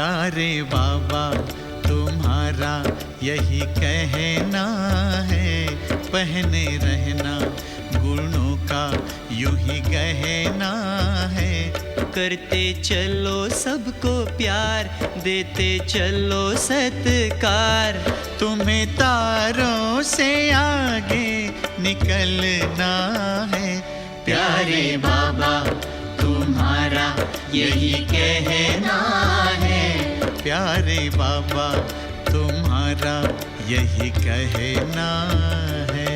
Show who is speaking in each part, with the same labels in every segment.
Speaker 1: प्यारे बाबा तुम्हारा यही कहना है, पहने रहना गुणों का यूं ही गहना है।
Speaker 2: करते चलो सबको प्यार, देते चलो सत्कार।
Speaker 1: तुम्हें तारों से आगे निकलना है।
Speaker 2: प्यारे बाबा तुम्हारा यही कहना है।
Speaker 1: प्यारे बाबा तुम्हारा यही कहना है।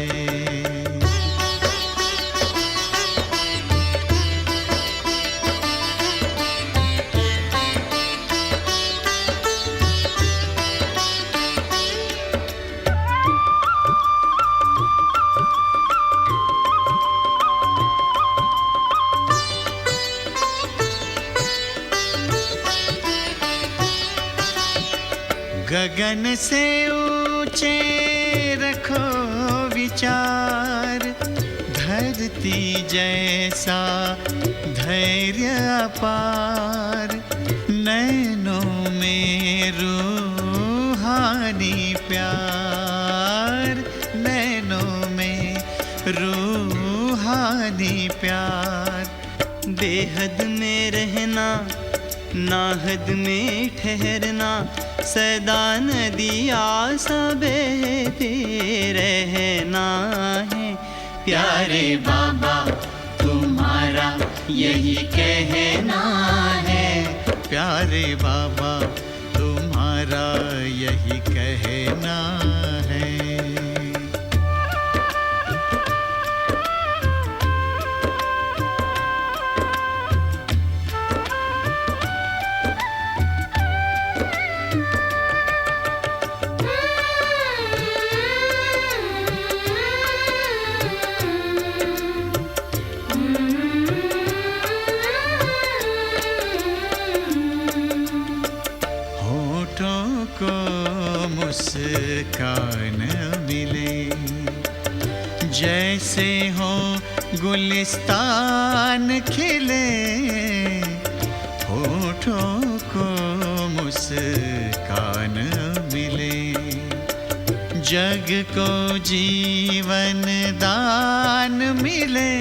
Speaker 1: गगन से ऊंचे रखो विचार, धरती जैसा धैर्य अपार। नैनों में रूहानी प्यार, नैनों में रूहानी प्यार।
Speaker 2: बेहद में रहना, नाहद में ठहरना, सदा नदिया सा बहते रहना है। प्यारे बाबा तुम्हारा यही कहना है।
Speaker 1: प्यारे बाबा तुम्हारा यही कहना है। मुस्कान मिले जैसे हो गुलिस्तान खिले, होठों को मुस्कान मिले। जग को जीवन दान मिले,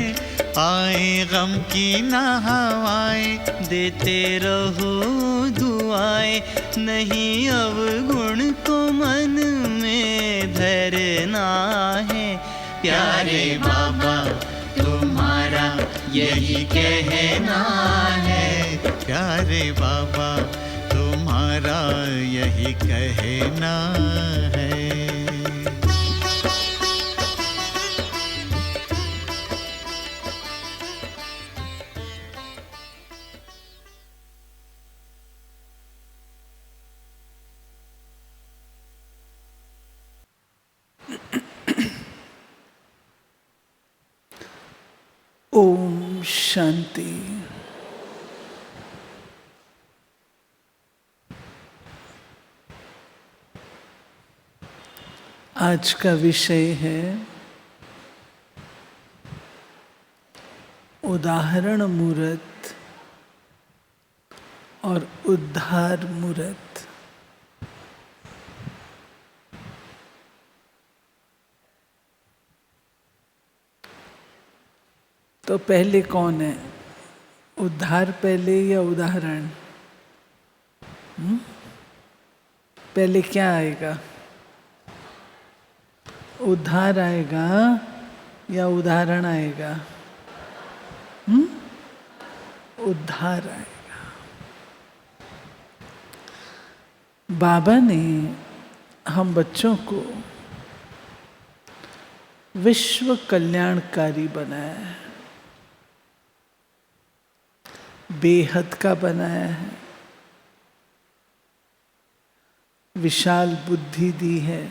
Speaker 1: आए गम की न हवाएं।
Speaker 2: देते रहो दुआएं, नहीं अवगुण को मन में धरना है। प्यारे बाबा तुम्हारा यही कहना है।
Speaker 1: प्यारे बाबा तुम्हारा यही कहना है।
Speaker 3: ओम शांति। आज का विषय है उदाहरण मूर्त और उद्धार मूर्त। तो पहले कौन है, उद्धार पहले या उदाहरण? पहले क्या आएगा, उद्धार आएगा या उदाहरण आएगा? उद्धार आएगा। बाबा ने हम बच्चों को विश्व कल्याणकारी बनाया है, बेहद का बनाया है, विशाल बुद्धि दी है,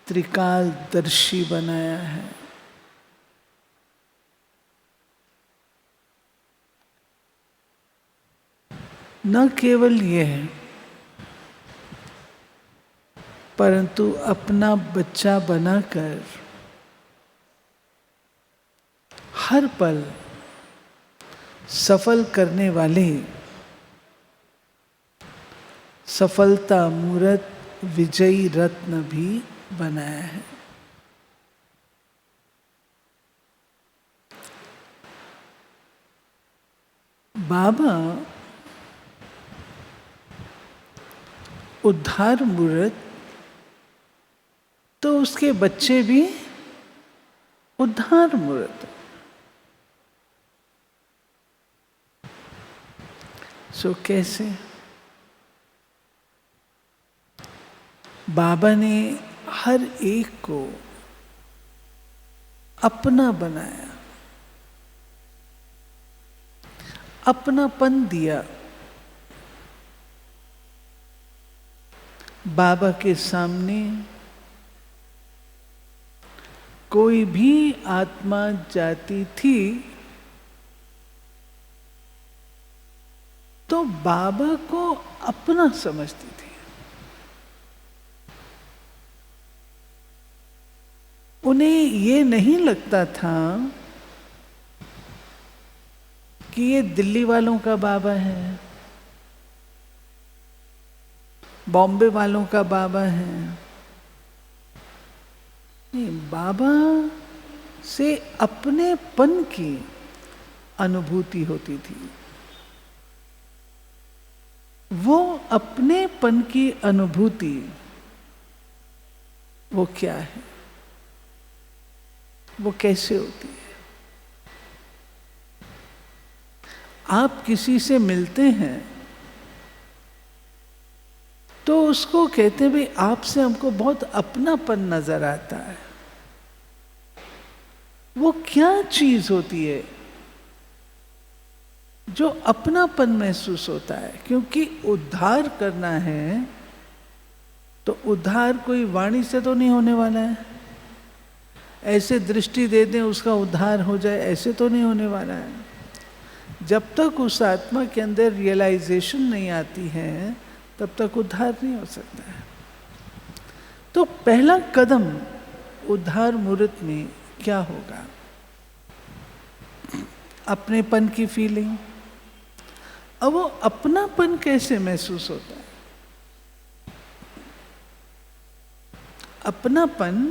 Speaker 3: त्रिकालदर्शी बनाया है। न केवल यह है, परंतु अपना बच्चा बनाकर हर पल सफल करने वाले सफलता मूर्त विजयी रत्न भी बनाया है। बाबा उद्धार मूर्त, तो उसके बच्चे भी उद्धार मूर्त। सो कैसे? बाबा ने हर एक को अपना बनाया, अपनापन दिया। बाबा के सामने कोई भी आत्मा जाती थी तो बाबा को अपना समझती थी। उन्हें ये नहीं लगता था कि ये दिल्ली वालों का बाबा है, बॉम्बे वालों का बाबा है। नहीं, बाबा से अपनेपन की अनुभूति होती थी। वो अपनेपन की अनुभूति वो क्या है, वो कैसे होती है? आप किसी से मिलते हैं तो उसको कहते भाई आपसे हमको बहुत अपनापन नजर आता है। वो क्या चीज होती है जो अपनापन महसूस होता है? क्योंकि उद्धार करना है तो उद्धार कोई वाणी से तो नहीं होने वाला है, ऐसे दृष्टि दे दें उसका उद्धार हो जाए, ऐसे तो नहीं होने वाला है। जब तक उस आत्मा के अंदर रियलाइजेशन नहीं आती है तब तक उद्धार नहीं हो सकता है। तो पहला कदम उद्धार मूर्त में क्या होगा? अपनेपन की फीलिंग। अब वो अपनापन कैसे महसूस होता है? अपनापन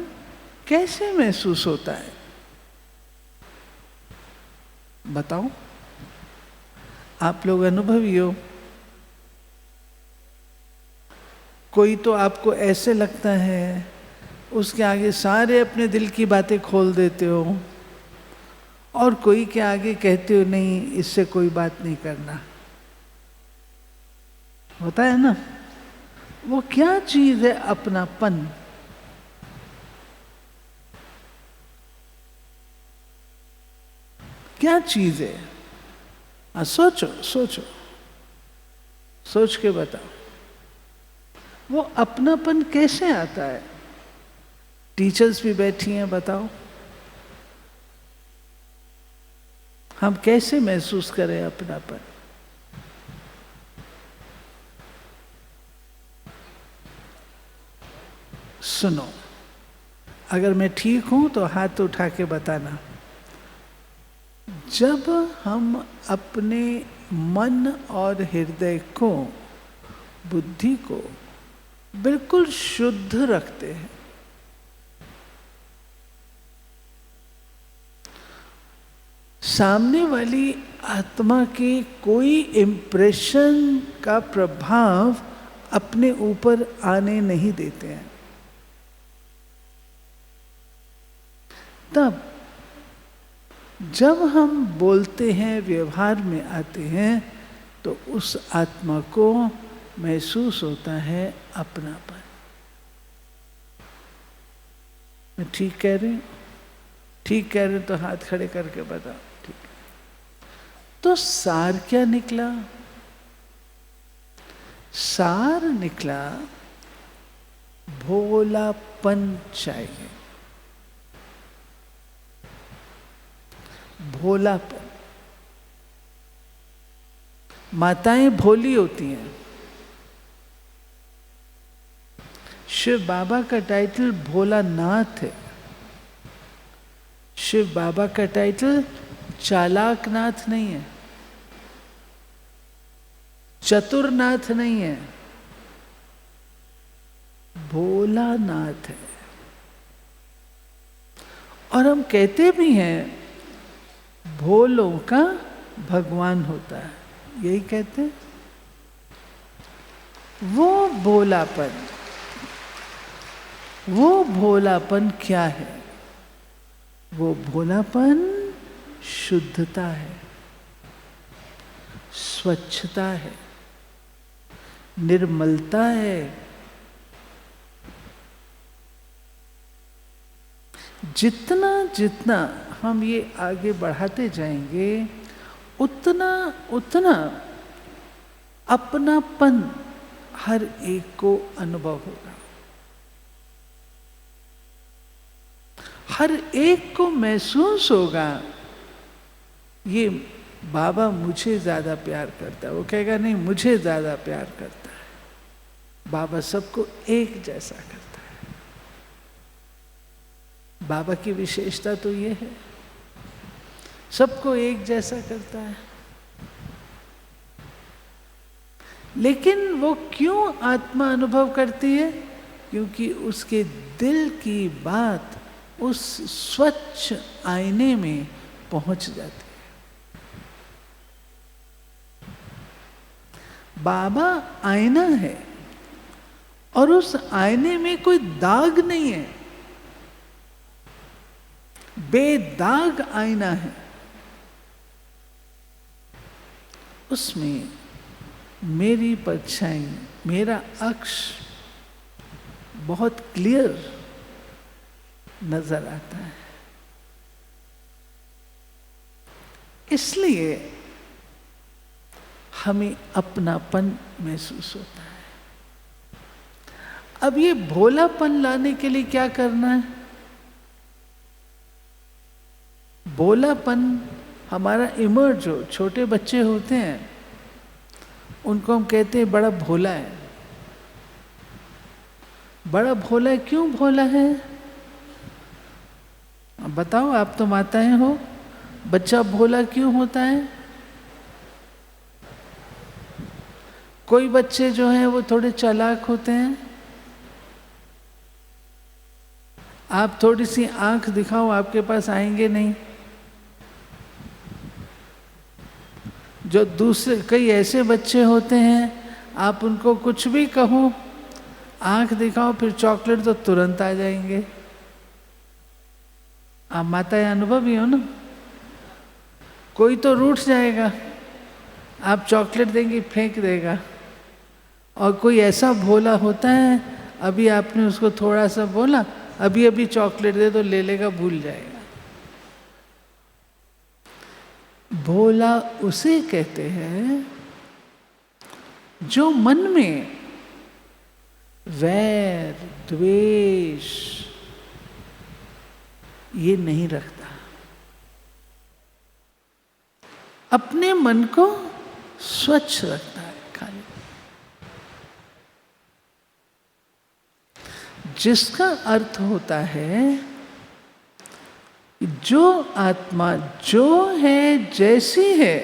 Speaker 3: कैसे महसूस होता है बताओ? आप लोग अनुभवी हो। कोई तो आपको ऐसे लगता है उसके आगे सारे अपने दिल की बातें खोल देते हो, और कोई के आगे कहते हो नहीं इससे कोई बात नहीं करना। होता है ना? वो क्या चीज है अपनापन? क्या चीज है? सोचो सोचो, सोच के बताओ वो अपनापन कैसे आता है? टीचर्स भी बैठी हैं, बताओ हम कैसे महसूस करें अपनापन? सुनो, अगर मैं ठीक हूं तो हाथ उठा के बताना। जब हम अपने मन और हृदय को, बुद्धि को बिल्कुल शुद्ध रखते हैं, सामने वाली आत्मा के कोई इम्प्रेशन का प्रभाव अपने ऊपर आने नहीं देते हैं, तब जब हम बोलते हैं, व्यवहार में आते हैं, तो उस आत्मा को महसूस होता है अपनापन। मैं ठीक कह रही हूँ? ठीक कह रहे तो हाथ खड़े करके बताओ। ठीक। तो सार क्या निकला? सार निकला भोलापन चाहिए। भोलापन। माताएं भोली होती हैं। शिव बाबा का टाइटल भोलानाथ है। शिव बाबा का टाइटल चालाकनाथ नहीं है, चतुरनाथ नहीं है, भोलानाथ है। और हम कहते भी हैं भोलों का भगवान होता है, यही कहते हैं। वो भोलापन क्या है? वो भोलापन शुद्धता है, स्वच्छता है, निर्मलता है। जितना जितना हम ये आगे बढ़ाते जाएंगे उतना उतना अपनापन हर एक को अनुभव होगा, हर एक को महसूस होगा ये बाबा मुझे ज्यादा प्यार करता है। वो कहेगा नहीं, मुझे ज्यादा प्यार करता है। बाबा सबको एक जैसा करता है। बाबा की विशेषता तो ये है, सबको एक जैसा करता है। लेकिन वो क्यों आत्मा अनुभव करती है? क्योंकि उसके दिल की बात उस स्वच्छ आईने में पहुंच जाती है। बाबा आईना है और उस आईने में कोई दाग नहीं है, बेदाग आईना है। उसमें मेरी परछाई, मेरा अक्ष बहुत क्लियर नजर आता है। इसलिए हमें अपनापन महसूस होता है। अब ये भोलापन लाने के लिए क्या करना है? भोलापन हमारा इमर्ज हो। छोटे बच्चे होते हैं, उनको हम कहते हैं बड़ा भोला है। बड़ा भोला है, क्यों भोला है? बताओ, आप तो माताएं हो, बच्चा भोला क्यों होता है? कोई बच्चे जो हैं वो थोड़े चालाक होते हैं। आप थोड़ी सी आंख दिखाओ, आपके पास आएंगे नहीं। जो दूसरे कई ऐसे बच्चे होते हैं, आप उनको कुछ भी कहो, आंख दिखाओ, फिर चॉकलेट तो तुरंत आ जाएंगे। आप माताएं अनुभवी हो ना। कोई तो रूठ जाएगा, आप चॉकलेट देंगी, फेंक देगा। और कोई ऐसा भोला होता है, अभी आपने उसको थोड़ा सा बोला, अभी अभी चॉकलेट दे तो ले लेगा, भूल जाएगा। भोला उसे कहते हैं जो मन में वैर द्वेष ये नहीं रखता, अपने मन को स्वच्छ रखता है खाली। जिसका अर्थ होता है जो आत्मा जो है, जैसी है,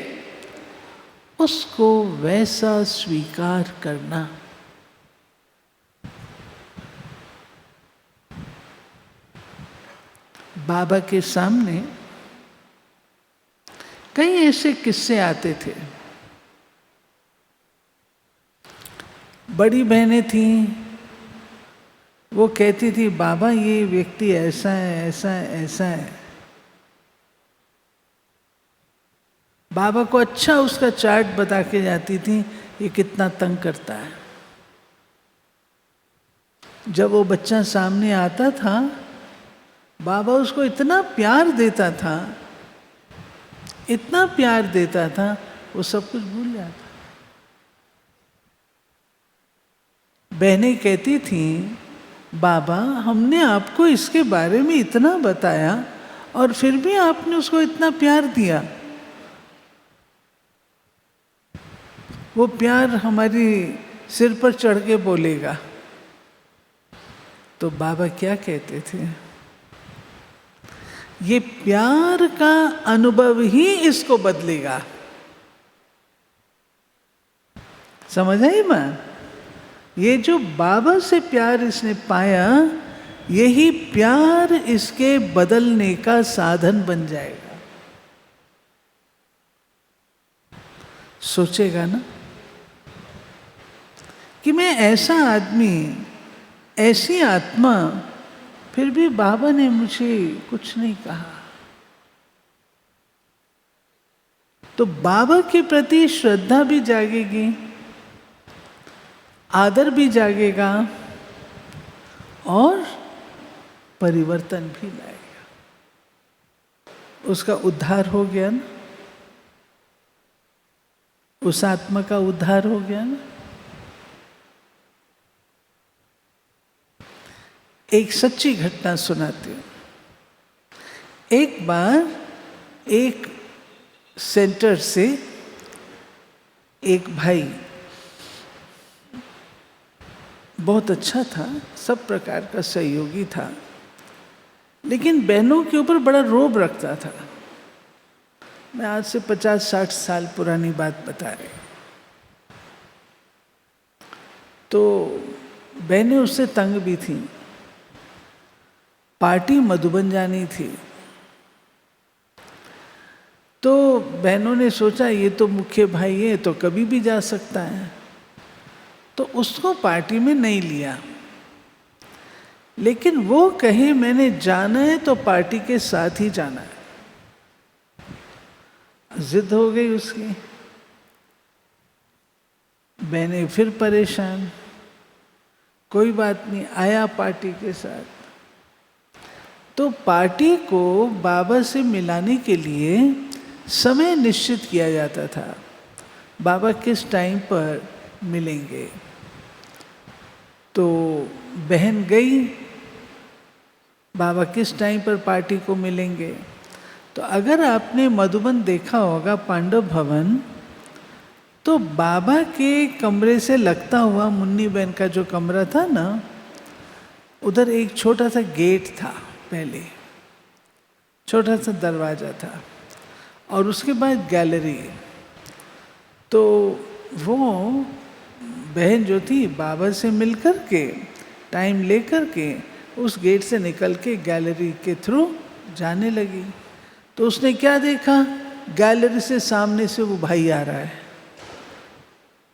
Speaker 3: उसको वैसा स्वीकार करना। बाबा के सामने कई ऐसे किस्से आते थे। बड़ी बहनें थीं, वो कहती थी बाबा ये व्यक्ति ऐसा है, ऐसा है, ऐसा है। बाबा को अच्छा उसका चार्ट बता के जाती थी, ये कितना तंग करता है। जब वो बच्चा सामने आता था, बाबा उसको इतना प्यार देता था, इतना प्यार देता था, वो सब कुछ भूल जाता। बहनें कहती थीं बाबा हमने आपको इसके बारे में इतना बताया और फिर भी आपने उसको इतना प्यार दिया। वो प्यार हमारी सिर पर चढ़ के बोलेगा। तो बाबा क्या कहते थे? ये प्यार का अनुभव ही इसको बदलेगा। समझ आई मां? ये जो बाबा से प्यार इसने पाया, यही प्यार इसके बदलने का साधन बन जाएगा। सोचेगा ना कि मैं ऐसा आदमी, ऐसी आत्मा, फिर भी बाबा ने मुझे कुछ नहीं कहा। तो बाबा के प्रति श्रद्धा भी जागेगी, आदर भी जागेगा और परिवर्तन भी लाएगा। उसका उद्धार हो गया ना, उस आत्मा का उद्धार हो गया ना। एक सच्ची घटना सुनाती हूँ। एक बार एक सेंटर से एक भाई, बहुत अच्छा था, सब प्रकार का सहयोगी था, लेकिन बहनों के ऊपर बड़ा रोब रखता था। मैं आज से 50-60 साल पुरानी बात बता रही हूँ। तो बहनें उससे तंग भी थीं। पार्टी मधुबन जानी थी, तो बहनों ने सोचा ये तो मुख्य भाई है, तो कभी भी जा सकता है, तो उसको पार्टी में नहीं लिया। लेकिन वो कहे मैंने जाना है तो पार्टी के साथ ही जाना है। जिद हो गई उसकी। बहनें फिर परेशान, कोई बात नहीं, आया पार्टी के साथ। तो पार्टी को बाबा से मिलाने के लिए समय निश्चित किया जाता था, बाबा किस टाइम पर मिलेंगे। तो बहन गई, बाबा किस टाइम पर पार्टी को मिलेंगे। तो अगर आपने मधुबन देखा होगा पांडव भवन, तो बाबा के कमरे से लगता हुआ मुन्नी बहन का जो कमरा था ना, उधर एक छोटा सा गेट था, पहले छोटा सा दरवाजा था, और उसके बाद गैलरी। तो वो बहन जो थी बाबा से मिल कर के, टाइम ले कर के, उस गेट से निकल के गैलरी के थ्रू जाने लगी। तो उसने क्या देखा, गैलरी से सामने से वो भाई आ रहा है।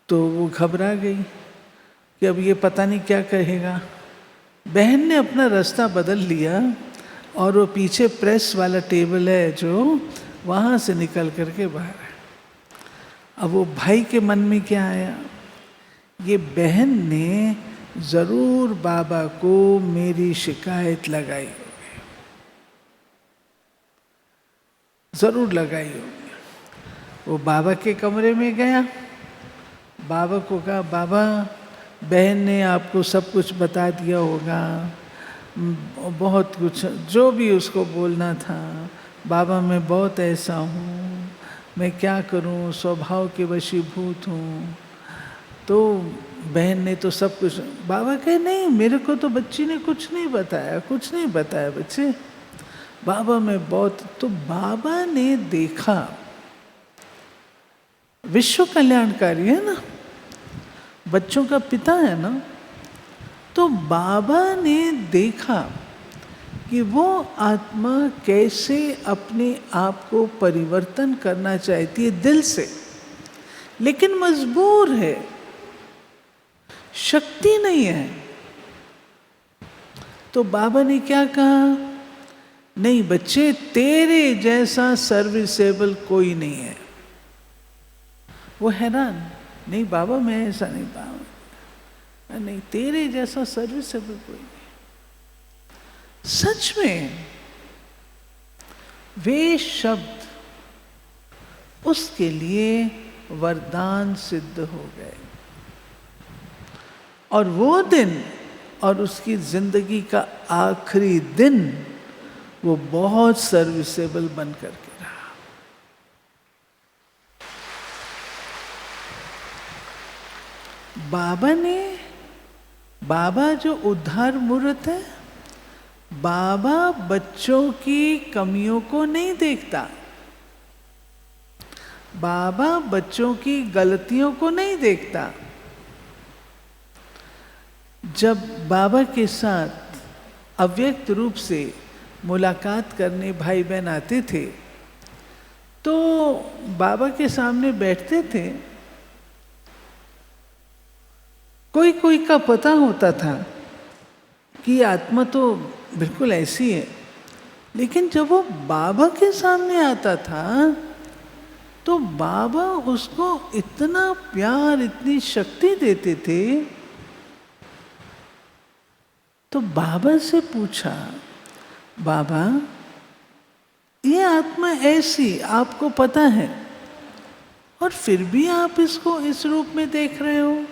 Speaker 3: तो वो घबरा गई कि अब ये पता नहीं क्या कहेगा। बहन ने अपना रास्ता बदल लिया और वो पीछे प्रेस वाला टेबल है जो, वहाँ से निकल करके बाहर है। अब वो भाई के मन में क्या आया, ये बहन ने ज़रूर बाबा को मेरी शिकायत लगाई होगी, ज़रूर लगाई होगी। वो बाबा के कमरे में गया, बाबा को कहा, बाबा बहन ने आपको सब कुछ बता दिया होगा, बहुत कुछ जो भी उसको बोलना था। बाबा मैं बहुत ऐसा हूँ, मैं क्या करूँ, स्वभाव के वशीभूत हूँ। तो बहन ने तो सब कुछ, बाबा कहे नहीं मेरे को तो बच्ची ने कुछ नहीं बताया, कुछ नहीं बताया बच्चे, बाबा मैं बहुत। तो बाबा ने देखा, विश्व कल्याणकारी है ना, बच्चों का पिता है ना, तो बाबा ने देखा कि वो आत्मा कैसे अपने आप को परिवर्तन करना चाहती है दिल से, लेकिन मजबूर है, शक्ति नहीं है। तो बाबा ने क्या कहा, नहीं बच्चे तेरे जैसा सर्विसेबल कोई नहीं है। वो हैरान, नहीं बाबा मैं ऐसा नहीं पाऊँ, नहीं तेरे जैसा सर्विसेबल कोई नहीं। सच में वे शब्द उसके लिए वरदान सिद्ध हो गए, और वो दिन और उसकी जिंदगी का आखिरी दिन वो बहुत सर्विसेबल बन करके रहा। बाबा जो उद्धार मूर्त है, बाबा बच्चों की कमियों को नहीं देखता, बाबा बच्चों की गलतियों को नहीं देखता, जब बाबा के साथ अव्यक्त रूप से मुलाकात करने भाई बहन आते थे तो बाबा के सामने बैठते थे। कोई कोई का पता होता था कि आत्मा तो बिल्कुल ऐसी है, लेकिन जब वो बाबा के सामने आता था तो बाबा उसको इतना प्यार, इतनी शक्ति देते थे। तो बाबा से पूछा, बाबा ये आत्मा ऐसी आपको पता है और फिर भी आप इसको इस रूप में देख रहे हो,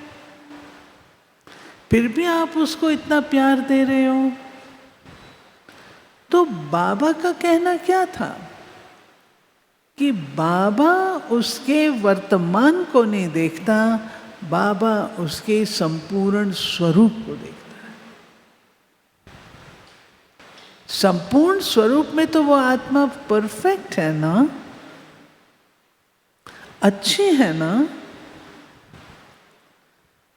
Speaker 3: फिर भी आप उसको इतना प्यार दे रहे हो। तो बाबा का कहना क्या था कि बाबा उसके वर्तमान को नहीं देखता, बाबा उसके संपूर्ण स्वरूप को देखता है। संपूर्ण स्वरूप में तो वो आत्मा परफेक्ट है ना, अच्छी है ना।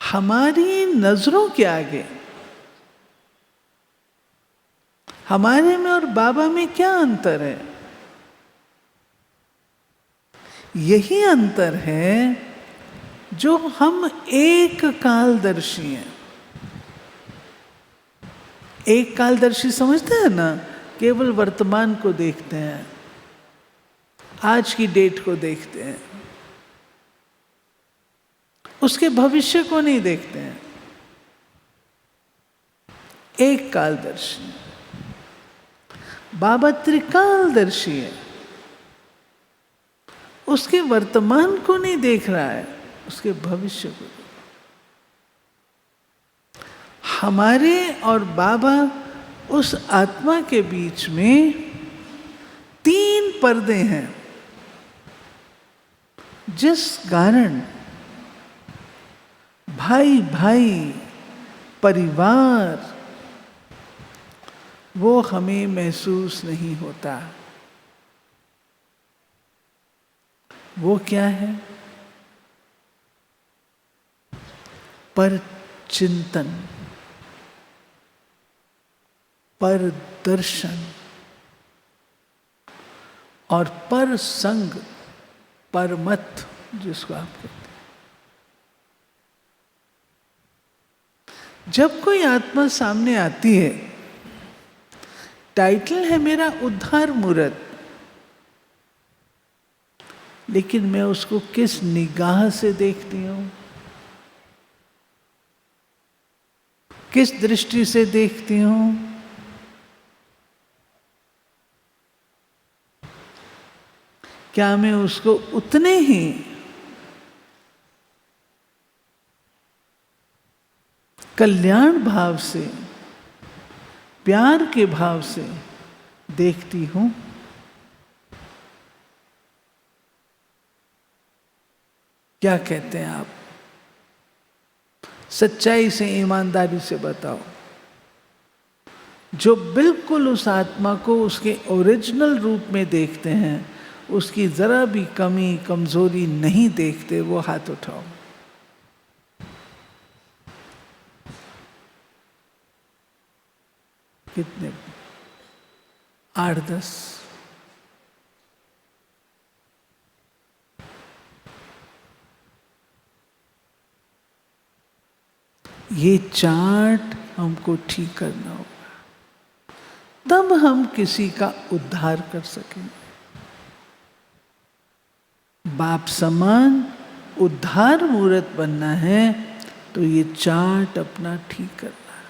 Speaker 3: हमारी नजरों के आगे हमारे में और बाबा में क्या अंतर है? यही अंतर है जो हम एक कालदर्शी हैं। एक कालदर्शी समझते हैं ना, केवल वर्तमान को देखते हैं, आज की डेट को देखते हैं, उसके भविष्य को नहीं देखते हैं। एक कालदर्शी। बाबा त्रिकालदर्शी है, उसके वर्तमान को नहीं देख रहा है, उसके भविष्य को। हमारे और बाबा उस आत्मा के बीच में 3 पर्दे हैं, जिस कारण भाई भाई, परिवार, वो हमें महसूस नहीं होता। वो क्या है? पर चिंतन, पर दर्शन और पर संग, पर मत, जिसको आप कहते हैं। जब कोई आत्मा सामने आती है, टाइटल है मेरा उद्धार मूर्त, लेकिन मैं उसको किस निगाह से देखती हूं, किस दृष्टि से देखती हूं? क्या मैं उसको उतने ही कल्याण भाव से, प्यार के भाव से देखती हूं? क्या कहते हैं आप? सच्चाई से, ईमानदारी से बताओ। जो बिल्कुल उस आत्मा को उसके ओरिजिनल रूप में देखते हैं, उसकी जरा भी कमी कमजोरी नहीं देखते, वो हाथ उठाओ। कितने? 8-10। ये चार्ट हमको ठीक करना होगा, तब हम किसी का उद्धार कर सकेंगे। बाप समान उद्धार मूर्त बनना है तो ये चार्ट अपना ठीक करना है।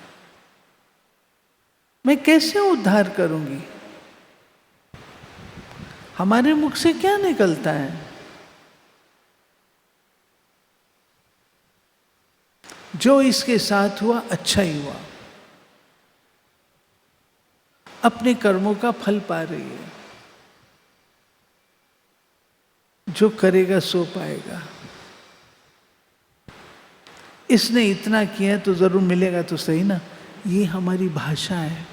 Speaker 3: मैं कैसे उद्धार करूंगी? हमारे मुख से क्या निकलता है? जो इसके साथ हुआ अच्छा ही हुआ, अपने कर्मों का फल पा रही है, जो करेगा सो पाएगा। इसने इतना किया तो जरूर मिलेगा, तो सही ना। ये हमारी भाषा है।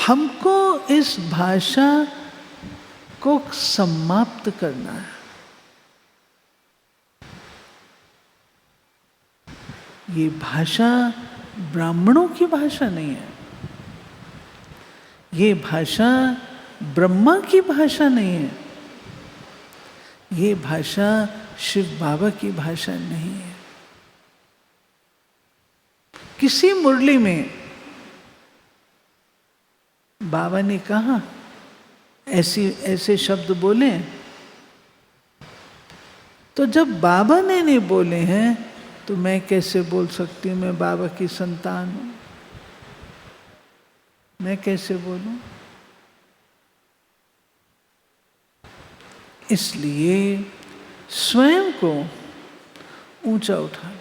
Speaker 3: हमको इस भाषा को समाप्त करना है। ये भाषा ब्राह्मणों की भाषा नहीं है, ये भाषा ब्रह्मा की भाषा नहीं है, ये भाषा शिव बाबा की भाषा नहीं है। किसी मुरली में बाबा ने कहा ऐसे शब्द बोले, तो जब बाबा ने नहीं बोले हैं तो मैं कैसे बोल सकती हूँ? मैं बाबा की संतान हूँ, मैं कैसे बोलूं? इसलिए स्वयं को ऊंचा उठा लो,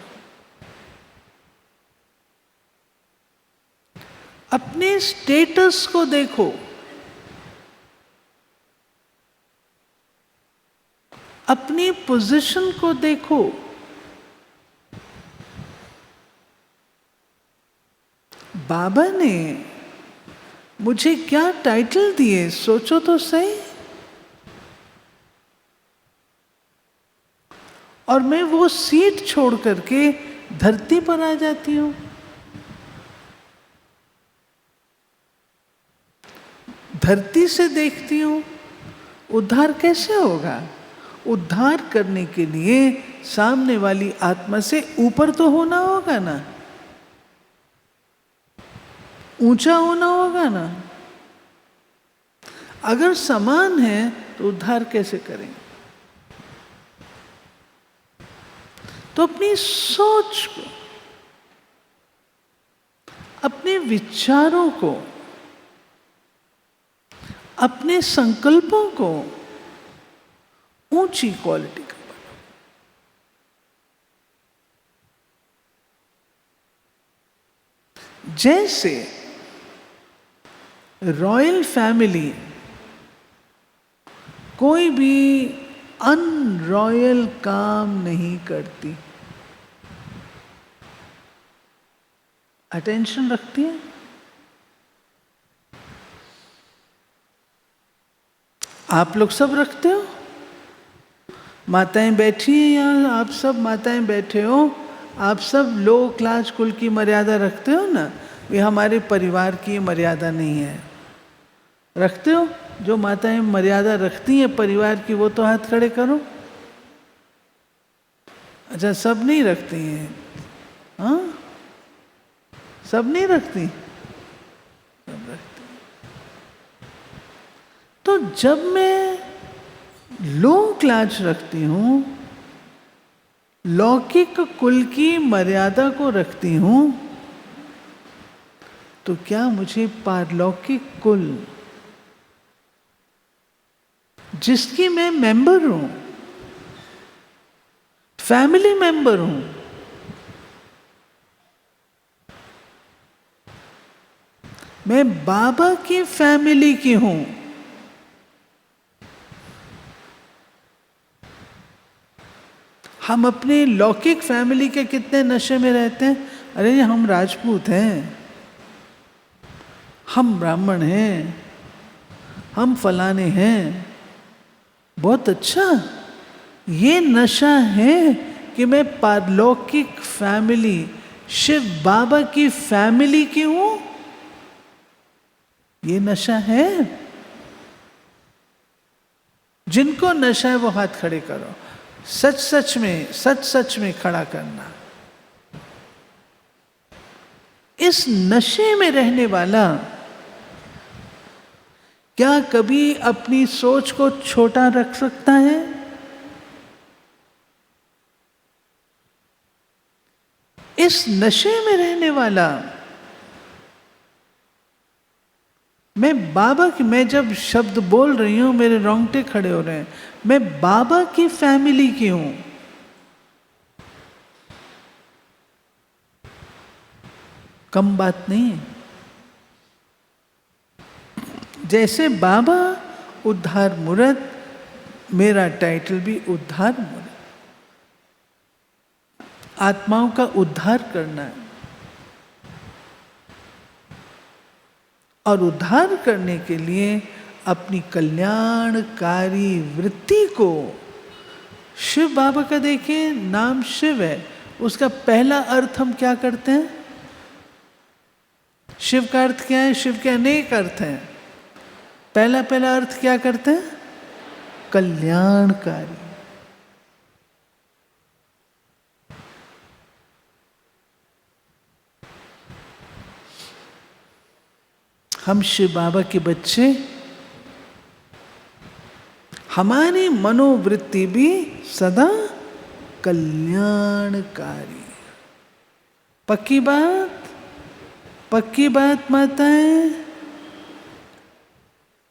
Speaker 3: अपने स्टेटस को देखो, अपनी पोजीशन को देखो। बाबा ने मुझे क्या टाइटल दिए, सोचो तो सही। और मैं वो सीट छोड़ करके धरती पर आ जाती हूं। धरती से देखती हूं, उद्धार कैसे होगा? उद्धार करने के लिए सामने वाली आत्मा से ऊपर तो होना होगा ना, ऊंचा होना होगा ना। अगर समान है तो उद्धार कैसे करेंगे? तो अपनी सोच को, अपने विचारों को, अपने संकल्पों को ऊंची क्वालिटी का बनाओ। जैसे रॉयल फैमिली कोई भी अनरॉयल काम नहीं करती, अटेंशन रखती है। आप लोग सब रखते हो, माताएं बैठी हैं यहाँ, आप सब माताएं बैठे हो, आप सब लो क्लास कुल की मर्यादा रखते हो ना। ये हमारे परिवार की मर्यादा नहीं है, रखते हो? जो माताएं मर्यादा रखती हैं परिवार की वो तो हाथ खड़े करो। अच्छा, सब नहीं रखती हैं? हाँ, सब नहीं रखती, सब रखती। तो जब मैं लो क्लास रखती हूं, लौकिक कुल की मर्यादा को रखती हूं, तो क्या मुझे पारलौकिक कुल जिसकी मैं मेंबर हूं, फैमिली मेंबर हूं, मैं बाबा की फैमिली की हूं, हम अपने लौकिक फैमिली के कितने नशे में रहते हैं। अरे हम राजपूत हैं, हम ब्राह्मण हैं, हम फलाने हैं। बहुत अच्छा, ये नशा है कि मैं पारलौकिक फैमिली, शिव बाबा की फैमिली की हूं। ये नशा है। जिनको नशा है वो हाथ खड़े करो। सच सच में खड़ा करना। इस नशे में रहने वाला क्या कभी अपनी सोच को छोटा रख सकता है? इस नशे में रहने वाला, मैं जब शब्द बोल रही हूं मेरे रोंगटे खड़े हो रहे हैं। मैं बाबा की फैमिली की हूं। कम बात नहीं है। जैसे बाबा उद्धार मूर्त, मेरा टाइटल भी उद्धार मूर्त। आत्माओं का उद्धार करना है। और उद्धार करने के लिए अपनी कल्याणकारी वृत्ति को, शिव बाबा का देखिए नाम शिव है, उसका पहला अर्थ हम क्या करते हैं? शिव का अर्थ क्या है? शिव के अनेक अर्थ हैं। पहला पहला अर्थ क्या करते हैं? कल्याणकारी। हम शिव बाबा के बच्चे, हमारी मनोवृत्ति भी सदा कल्याणकारी। पक्की बात? पक्की बात माताएं?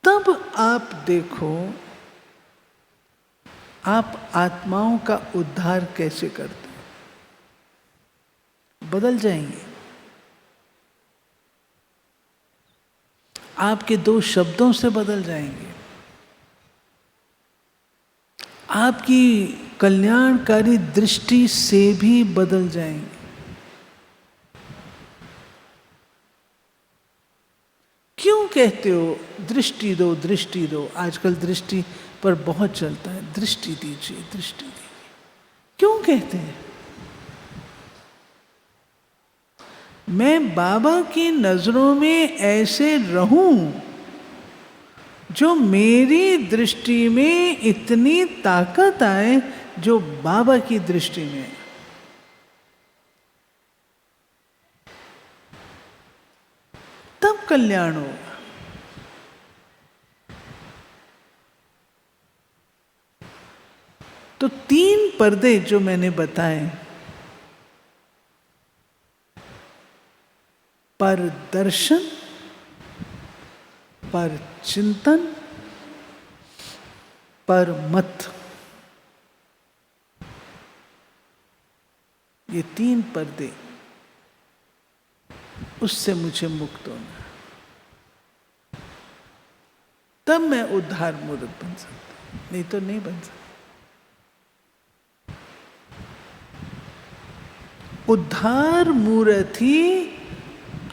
Speaker 3: तब आप देखो आप आत्माओं का उद्धार कैसे करते हैं। बदल जाएंगे। आपके 2 शब्दों से बदल जाएंगे। आपकी कल्याणकारी दृष्टि से भी बदल जाएंगे। क्यों कहते हो दृष्टि दो, दृष्टि दो? आजकल दृष्टि पर बहुत चलता है, दृष्टि दीजिए, दृष्टि दीजिए। क्यों कहते हैं? मैं बाबा की नजरों में ऐसे रहूं जो मेरी दृष्टि में इतनी ताकत आए जो बाबा की दृष्टि में है। तब कल्याण होगा। तो 3 पर्दे जो मैंने बताए, पर दर्शन, पर चिंतन, पर मत, ये 3 पर्दे, उससे मुझे मुक्त होना, तब मैं उद्धार मूर्त बन सकता, नहीं तो नहीं बन सकता। उद्धार मूर्त ही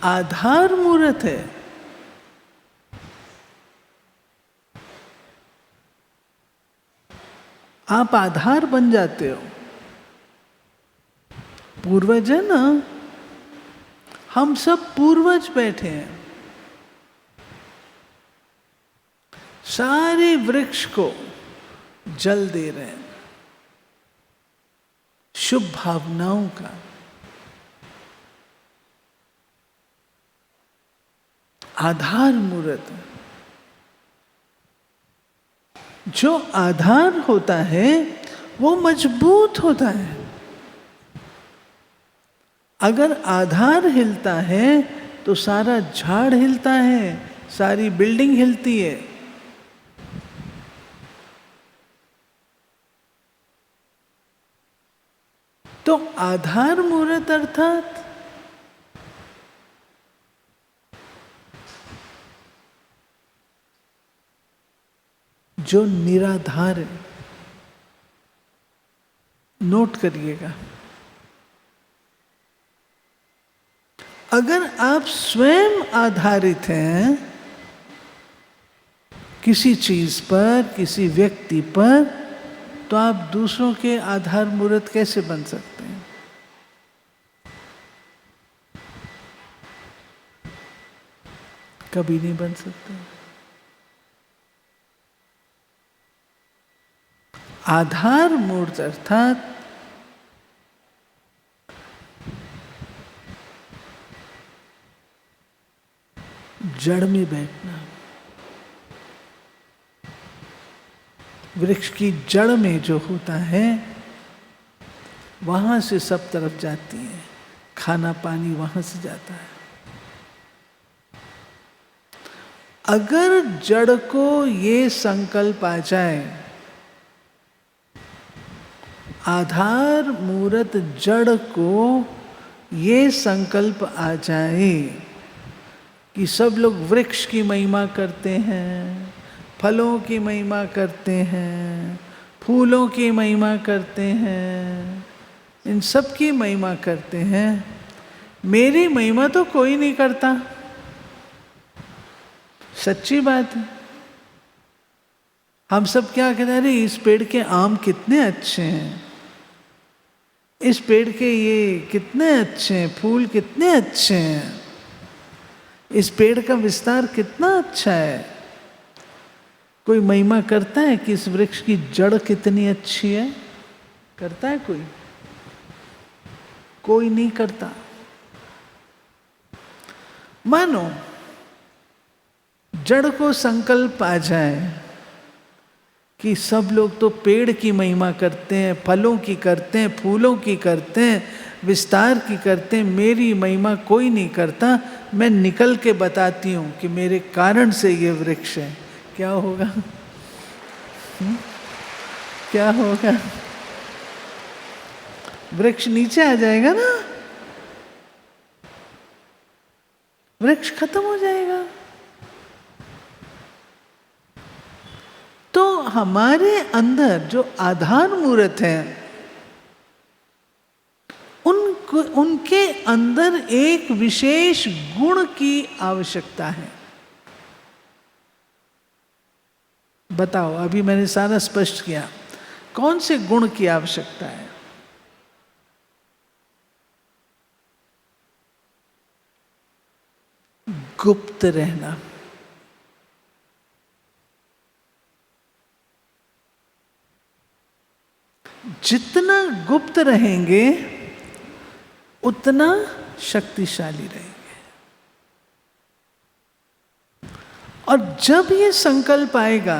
Speaker 3: आधार मूर्त है। आप आधार बन जाते हो। पूर्वज है ना, हम सब पूर्वज बैठे हैं। सारे वृक्ष को जल दे रहे हैं, शुभ भावनाओं का। आधार मूर्त। जो आधार होता है वो मजबूत होता है। अगर आधार हिलता है तो सारा झाड़ हिलता है, सारी बिल्डिंग हिलती है। तो आधार मूर्त अर्थात जो निराधार है। नोट करिएगा, अगर आप स्वयं आधारित हैं किसी चीज पर, किसी व्यक्ति पर, तो आप दूसरों के आधार मूर्त कैसे बन सकते हैं? कभी नहीं बन सकते। आधार मूर्त अर्थात जड़ में बैठना। वृक्ष की जड़ में जो होता है वहां से सब तरफ जाती है, खाना पानी वहां से जाता है। अगर जड़ को ये संकल्प आ जाए, आधार मूर्त जड़ को ये संकल्प आ जाए कि सब लोग वृक्ष की महिमा करते हैं, फलों की महिमा करते हैं, फूलों की महिमा करते हैं, इन सब की महिमा करते हैं, मेरी महिमा तो कोई नहीं करता। सच्ची बात है। हम सब क्या कहते हैं, अरे इस पेड़ के आम कितने अच्छे हैं, इस पेड़ के ये कितने अच्छे हैं, फूल कितने अच्छे हैं, इस पेड़ का विस्तार कितना अच्छा है। कोई महिमा करता है कि इस वृक्ष की जड़ कितनी अच्छी है? करता है कोई? कोई नहीं करता। मानो जड़ को संकल्प आ जाए कि सब लोग तो पेड़ की महिमा करते हैं, फलों की करते हैं, फूलों की करते हैं, विस्तार की करते हैं, मेरी महिमा कोई नहीं करता, मैं निकल के बताती हूँ कि मेरे कारण से ये वृक्ष है। क्या होगा? क्या होगा? वृक्ष नीचे आ जाएगा ना, वृक्ष खत्म हो जाएगा। तो हमारे अंदर जो आधार मूर्त हैं, उनके अंदर एक विशेष गुण की आवश्यकता है। बताओ, अभी मैंने सारा स्पष्ट किया, कौन से गुण की आवश्यकता है? गुप्त रहना। जितना गुप्त रहेंगे उतना शक्तिशाली रहेंगे। और जब ये संकल्प आएगा,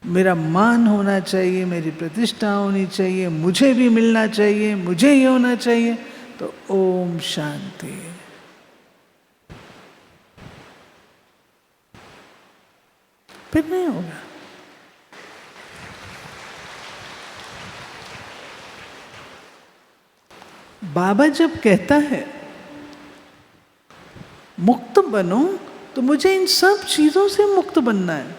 Speaker 3: मेरा मान होना चाहिए, मेरी प्रतिष्ठा होनी चाहिए, मुझे भी मिलना चाहिए, मुझे ये होना चाहिए, तो ओम शांति। फिर नहीं होगा। बाबा जब कहता है मुक्त बनो, तो मुझे इन सब चीजों से मुक्त बनना है।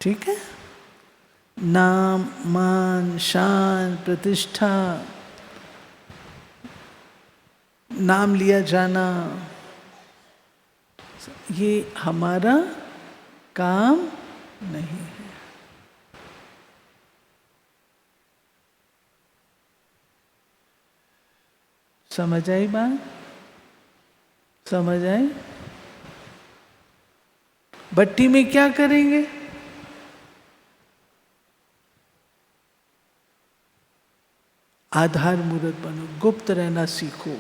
Speaker 3: ठीक है? नाम, मान, शान, प्रतिष्ठा, नाम लिया जाना, ये हमारा काम नहीं है। समझ आई बात? समझ आई? भट्टी में क्या करेंगे? आधार मूर्त बनो, गुप्त रहना सीखो।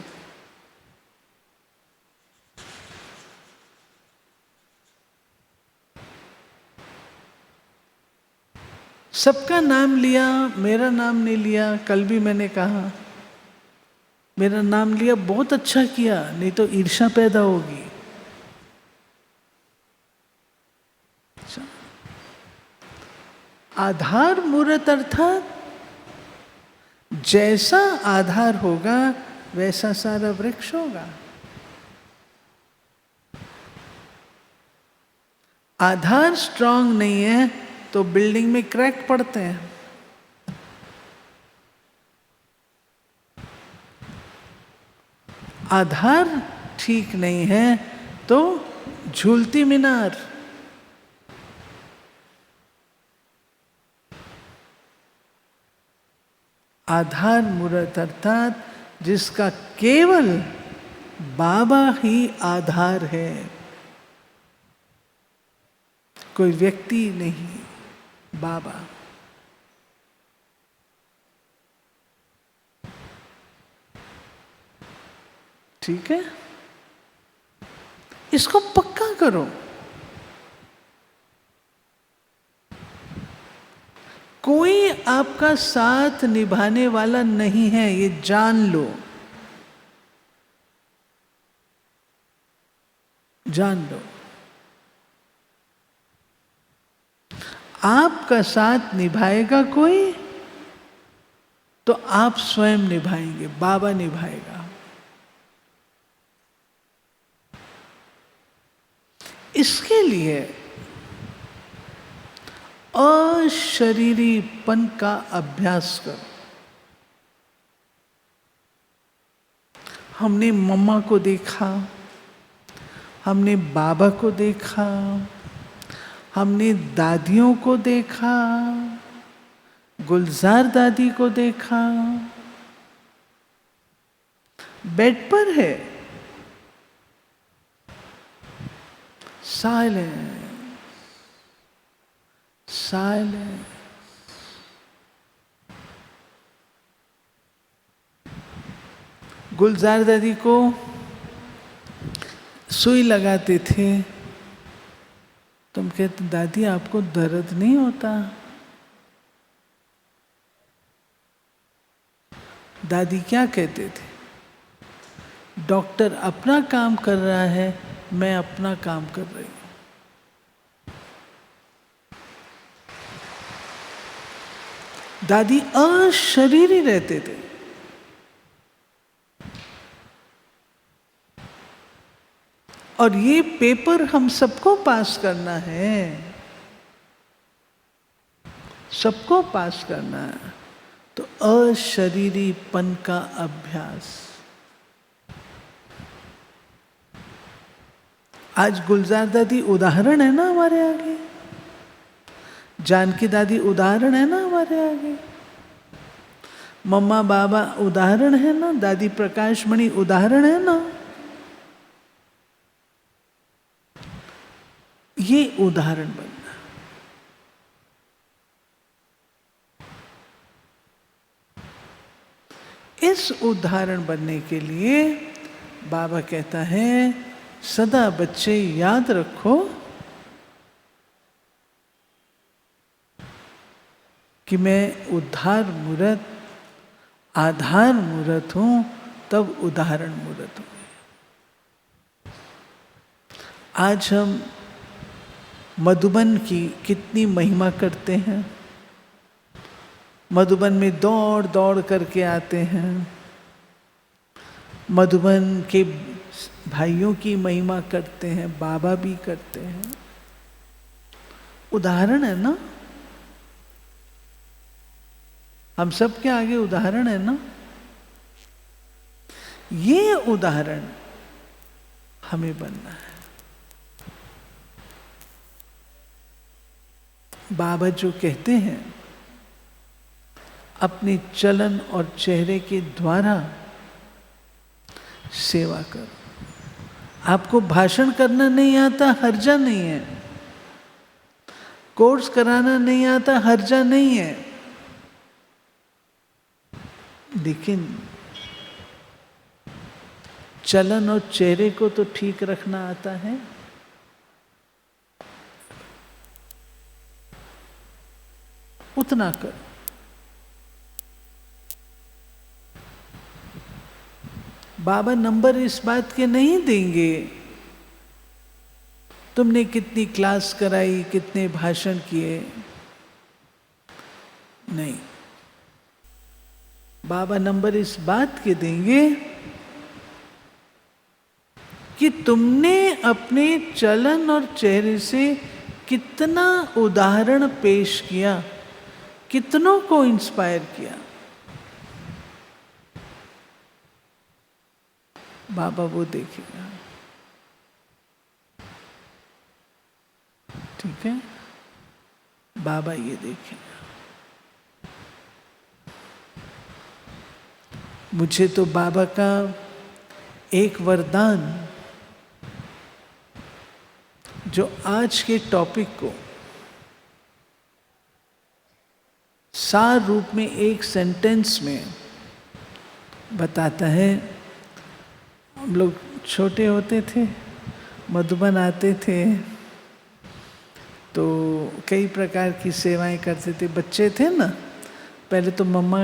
Speaker 3: सबका नाम लिया, मेरा नाम नहीं लिया। कल भी मैंने कहा, मेरा नाम लिया, बहुत अच्छा किया, नहीं तो ईर्ष्या पैदा होगी। आधार मूर्त अर्थात जैसा आधार होगा वैसा सारा वृक्ष होगा। आधार स्ट्रांग नहीं है तो बिल्डिंग में क्रैक पड़ते हैं। आधार ठीक नहीं है तो झूलती मीनार। आधार मूर्त अर्थात जिसका केवल बाबा ही आधार है, कोई व्यक्ति नहीं, बाबा। ठीक है? इसको पक्का करो। कोई आपका साथ निभाने वाला नहीं है, ये जान लो। जान लो। आपका साथ निभाएगा कोई तो आप स्वयं निभाएंगे, बाबा निभाएगा। इसके लिए अशरीरीपन का अभ्यास करो। हमने मम्मा को देखा, हमने बाबा को देखा, हमने दादियों को देखा, गुलजार दादी को देखा, बेड पर है, साइलेंस, साइलेंस। गुलजार दादी को सुई लगाते थे, तुम कहते दादी आपको दर्द नहीं होता? दादी क्या कहते थे? डॉक्टर अपना काम कर रहा है, मैं अपना काम कर रही हूं। दादी अशरीरी रहते थे। और ये पेपर हम सबको पास करना है, सबको पास करना है, तो अशरीरीपन का अभ्यास। आज गुलजार दादी उदाहरण है ना हमारे आगे, जानकी दादी उदाहरण है ना हमारे आगे, मम्मा बाबा उदाहरण है ना, दादी प्रकाश मणि उदाहरण है ना। ये उदाहरण बनना। इस उदाहरण बनने के लिए बाबा कहता है सदा बच्चे याद रखो कि मैं उद्धार मूर्त, आधार मूर्त हूं, तब उदाहरण मूर्त हूं। आज हम मधुबन की कितनी महिमा करते हैं, मधुबन में दौड़ दौड़ करके आते हैं, मधुबन के भाइयों की महिमा करते हैं, बाबा भी करते हैं। उदाहरण है ना, हम सब के आगे उदाहरण है ना। ये उदाहरण हमें बनना है। बाबा जो कहते हैं अपने चलन और चेहरे के द्वारा सेवा करो। आपको भाषण करना नहीं आता, हर्जा नहीं है। कोर्स कराना नहीं आता, हर्जा नहीं है। लेकिन चलन और चेहरे को तो ठीक रखना आता है। उतना करो। बाबा नंबर इस बात के नहीं देंगे तुमने कितनी क्लास कराई, कितने भाषण किए, नहीं। बाबा नंबर इस बात के देंगे कि तुमने अपने चलन और चेहरे से कितना उदाहरण पेश किया, कितनों को इंस्पायर किया। बाबा वो देखेगा। ठीक है, बाबा ये देखेगा। मुझे तो बाबा का एक वरदान जो आज के टॉपिक को सार रूप में एक सेंटेंस में बताता है। हम लोग छोटे होते थे, मधुबन आते थे तो कई प्रकार की सेवाएं करते थे। बच्चे थे ना, पहले तो मम्मा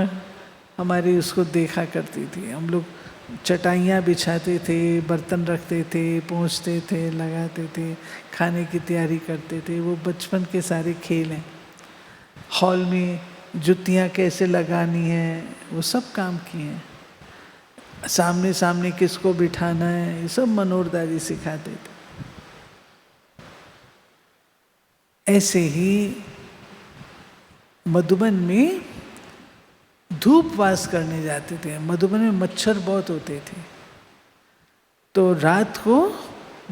Speaker 3: हमारी उसको देखा करती थी। हम लोग चटाइयाँ बिछाते थे, बर्तन रखते थे, पोंछते थे, लगाते थे, खाने की तैयारी करते थे। वो बचपन के सारे खेल हैं। हॉल में जुतियाँ कैसे लगानी है, वो सब काम किए हैं। सामने सामने किसको बिठाना है, ये सब मनोरदारी सिखाते थे। ऐसे ही मधुबन में धूप वास करने जाते थे। मधुबन में मच्छर बहुत होते थे, तो रात को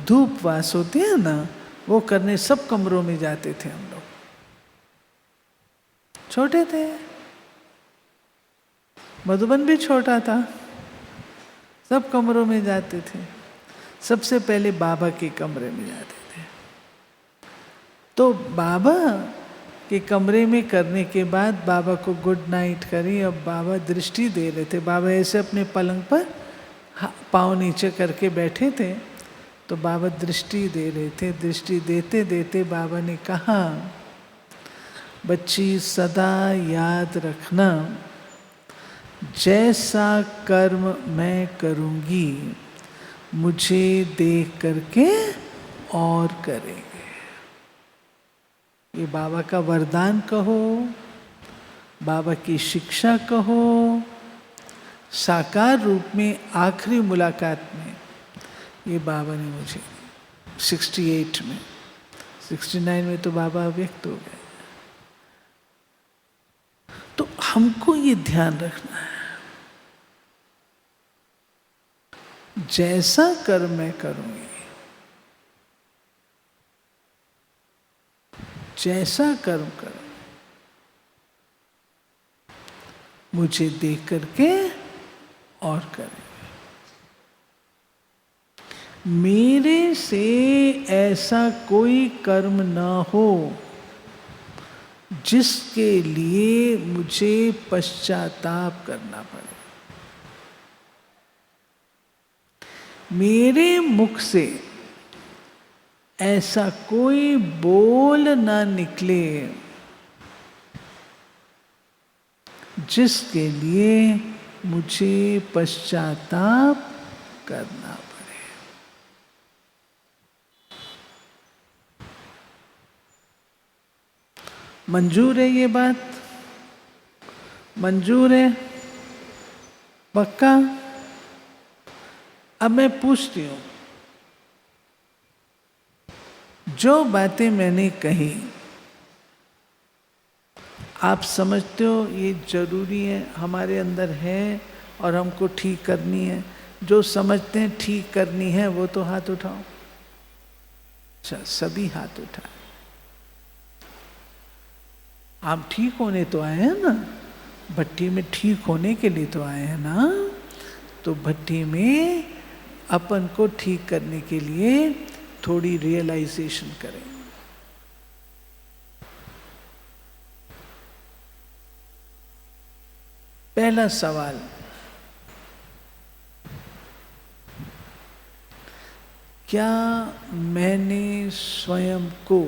Speaker 3: धूप वास होते हैं ना, वो करने सब कमरों में जाते थे हम लोग। छोटे थे, मधुबन भी छोटा था, सब कमरों में जाते थे। सबसे पहले बाबा के कमरे में जाते थे। तो बाबा के कमरे में करने के बाद बाबा को गुड नाइट करी। अब बाबा दृष्टि दे रहे थे। बाबा ऐसे अपने पलंग पर पाँव नीचे करके बैठे थे, तो बाबा दृष्टि दे रहे थे। दृष्टि देते देते बाबा ने कहा, बच्ची सदा याद रखना, जैसा कर्म मैं करूँगी मुझे देख करके और करेंगे। ये बाबा का वरदान कहो, बाबा की शिक्षा कहो, साकार रूप में आखिरी मुलाकात में ये बाबा ने मुझे 68 में, 69 में तो बाबा व्यक्त हो गए। तो हमको ये ध्यान रखना है, जैसा कर्म मैं करूंगी, जैसा कर्म करूं मुझे देख करके और करें। मेरे से ऐसा कोई कर्म न हो जिसके लिए मुझे पश्चाताप करना पड़े। मेरे मुख से ऐसा कोई बोल ना निकले जिसके लिए मुझे पश्चाताप करना पड़े। मंजूर है ये बात? मंजूर है? पक्का? अब मैं पूछती हूं, जो बातें मैंने कही आप समझते हो ये जरूरी है, हमारे अंदर है और हमको ठीक करनी है? जो समझते हैं ठीक करनी है वो तो हाथ उठाओ। अच्छा, सभी हाथ उठाए। आप ठीक होने तो आए हैं ना, भट्टी में ठीक होने के लिए तो आए हैं ना। तो भट्टी में अपन को ठीक करने के लिए थोड़ी रियलाइजेशन करें। पहला सवाल, क्या मैंने स्वयं को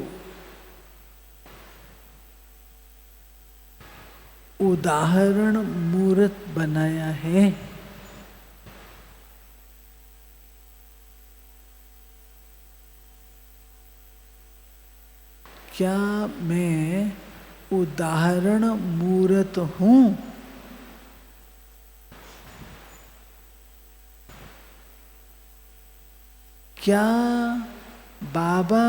Speaker 3: उदाहरण मूर्त बनाया है? क्या मैं उदाहरण मूर्त हूं? क्या बाबा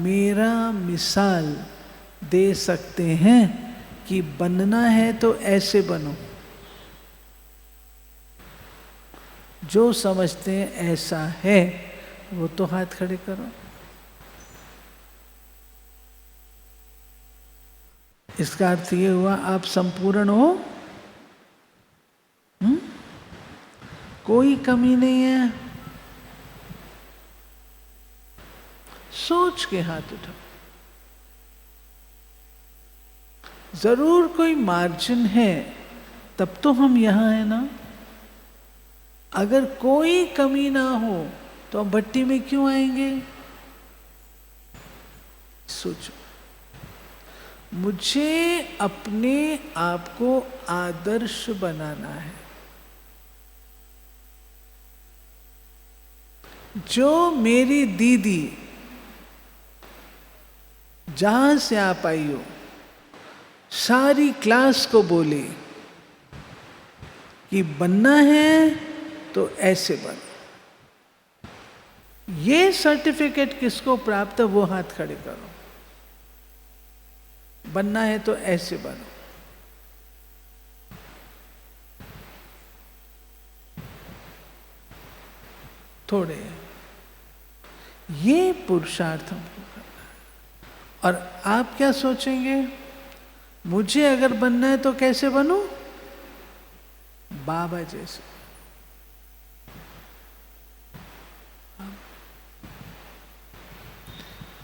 Speaker 3: मेरा मिसाल दे सकते हैं कि बनना है तो ऐसे बनो? जो समझते हैं ऐसा है वो तो हाथ खड़े करो। इसका अर्थ ये हुआ आप संपूर्ण हो, कोई कमी नहीं है। सोच के हाथ उठाओ। जरूर कोई मार्जिन है तब तो हम यहां हैं ना। अगर कोई कमी ना हो तो हम भट्टी में क्यों आएंगे? सोचो। मुझे अपने आप को आदर्श बनाना है। जो मेरी दीदी जहां से आप आई हो सारी क्लास को बोले कि बनना है तो ऐसे बनो, ये सर्टिफिकेट किसको प्राप्त है? वो हाथ खड़े करो। बनना है तो ऐसे बनो। थोड़े ये पुरुषार्थ हमको करना है। और आप क्या सोचेंगे, मुझे अगर बनना है तो कैसे बनूं? बाबा जैसे।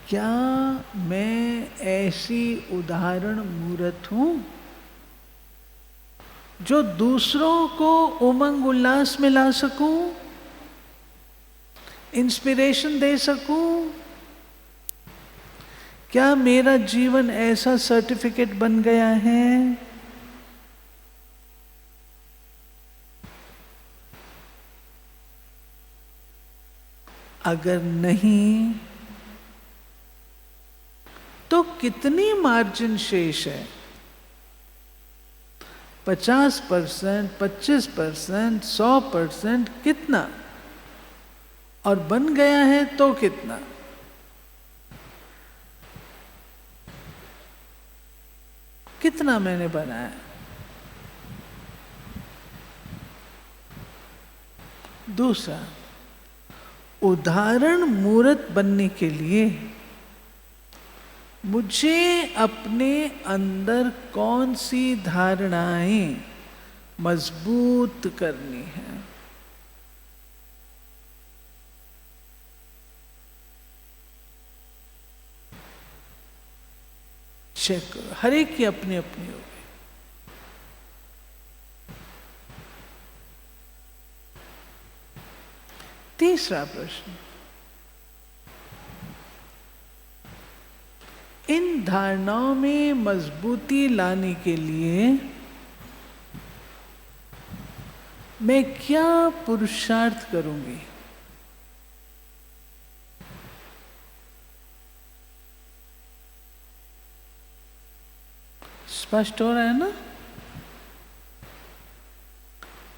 Speaker 3: क्या मैं ऐसी उदाहरण मूर्त हूं जो दूसरों को उमंग उल्लास में ला सकूं, इंस्पिरेशन दे सकूं? क्या मेरा जीवन ऐसा सर्टिफिकेट बन गया है? अगर नहीं तो कितनी मार्जिन शेष है? 50%, 25%, 100%, कितना? और बन गया है तो कितना? कितना मैंने बनाया? दूसरा, उदाहरण मूर्त बनने के लिए मुझे अपने अंदर कौन सी धारणाएं मजबूत करनी है? चेक करो, हर एक की अपनी अपनी होगी। तीसरा प्रश्न, इन धारणाओं में मजबूती लाने के लिए मैं क्या पुरुषार्थ करूंगी? स्पष्ट हो रहा है ना?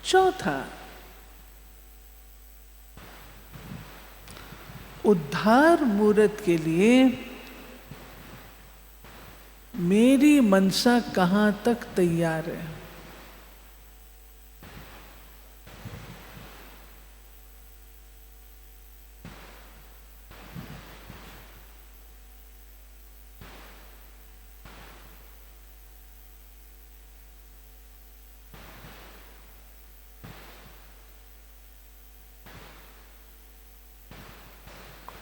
Speaker 3: चौथा, उद्धार मूर्त के लिए मेरी मनसा कहां तक तैयार है?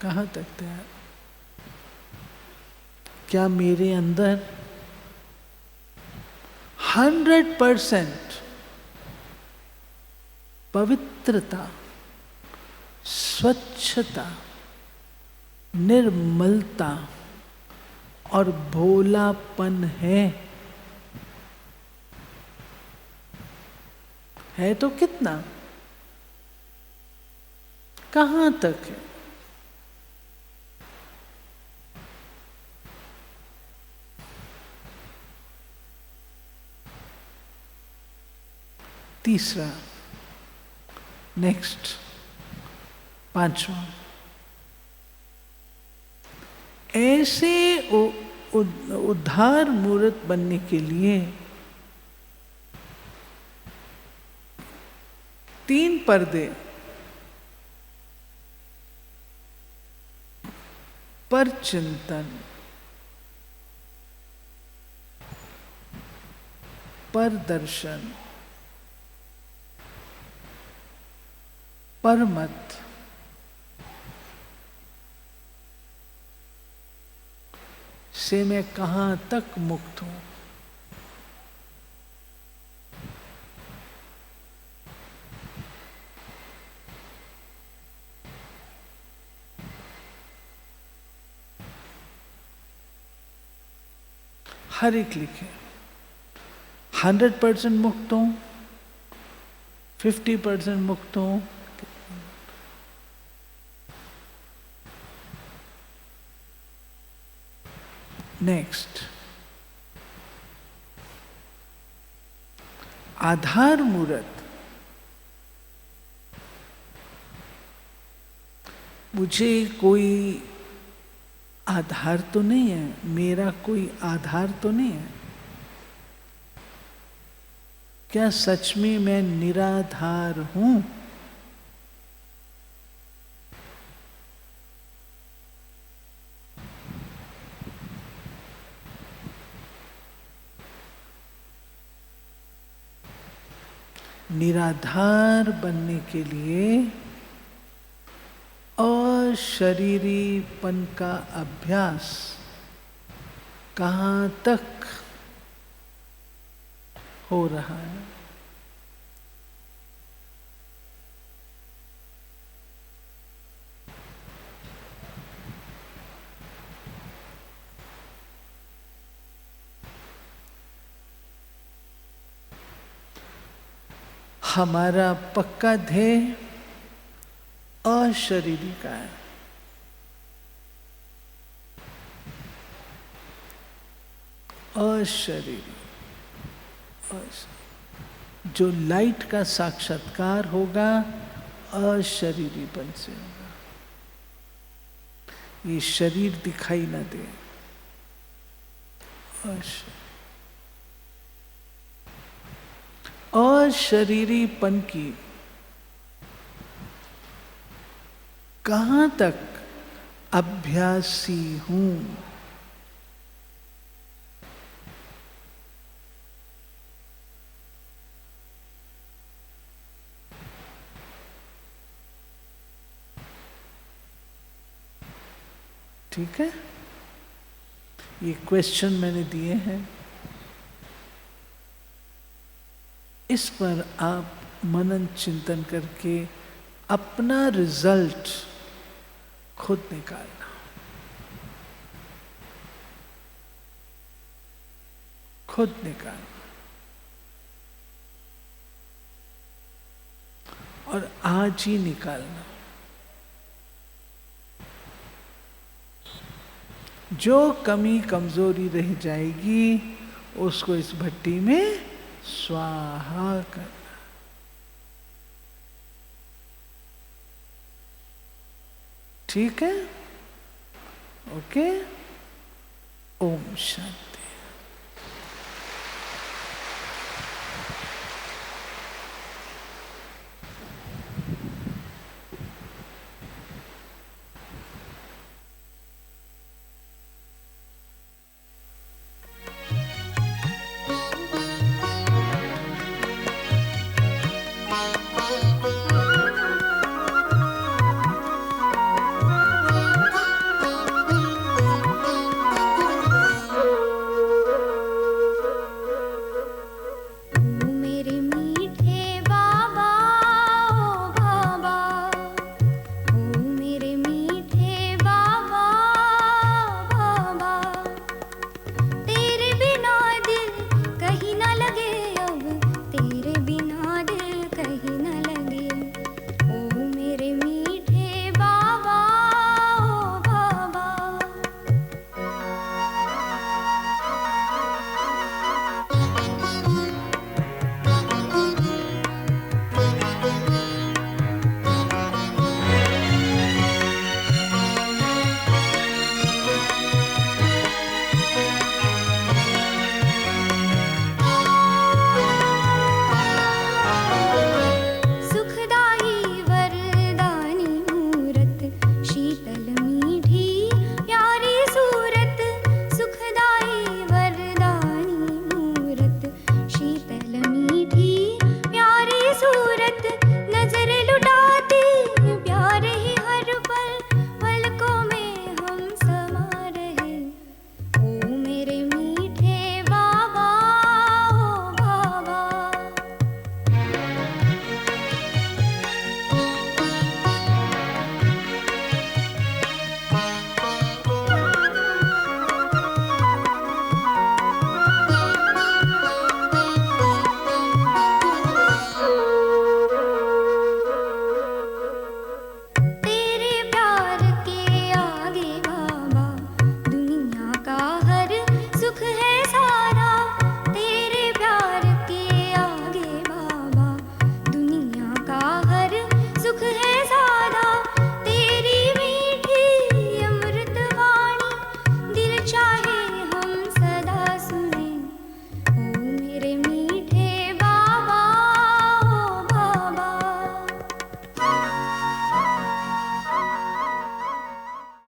Speaker 3: कहां तक तैयार? क्या मेरे अंदर 100% पवित्रता, स्वच्छता, निर्मलता और भोलापन है? है तो कितना? कहां तक है? तीसरा, नेक्स्ट, पांचवा, ऐसे उद्धार मूर्त बनने के लिए 3 पर्दे पर चिंतन, पर दर्शन, पर मत से मैं कहां तक मुक्त हूं? हर एक लिखे। 100% मुक्त हूं, 50% मुक्त हूं, नेक्स्ट, आधार मूर्त। मुझे कोई आधार तो नहीं है, मेरा कोई आधार तो नहीं है। क्या सच में मैं निराधार हूं? निराधार बनने के लिए अशरीरीपन का अभ्यास कहाँ तक हो रहा है? हमारा पक्का ध्येय अशरीरी का है। अशरीरी, जो लाइट का साक्षात्कार होगा अशरीरीपन से होगा। ये शरीर दिखाई ना दे। अशरीरीपन की कहाँ तक अभ्यासी हूं? ठीक है, ये क्वेश्चन मैंने दिए हैं, इस पर आप मनन चिंतन करके अपना रिजल्ट खुद निकालना। खुद निकालना और आज ही निकालना। जो कमी कमजोरी रह जाएगी उसको इस भट्टी में स्वाहा करना। ठीक है? ओके। ओम शांति।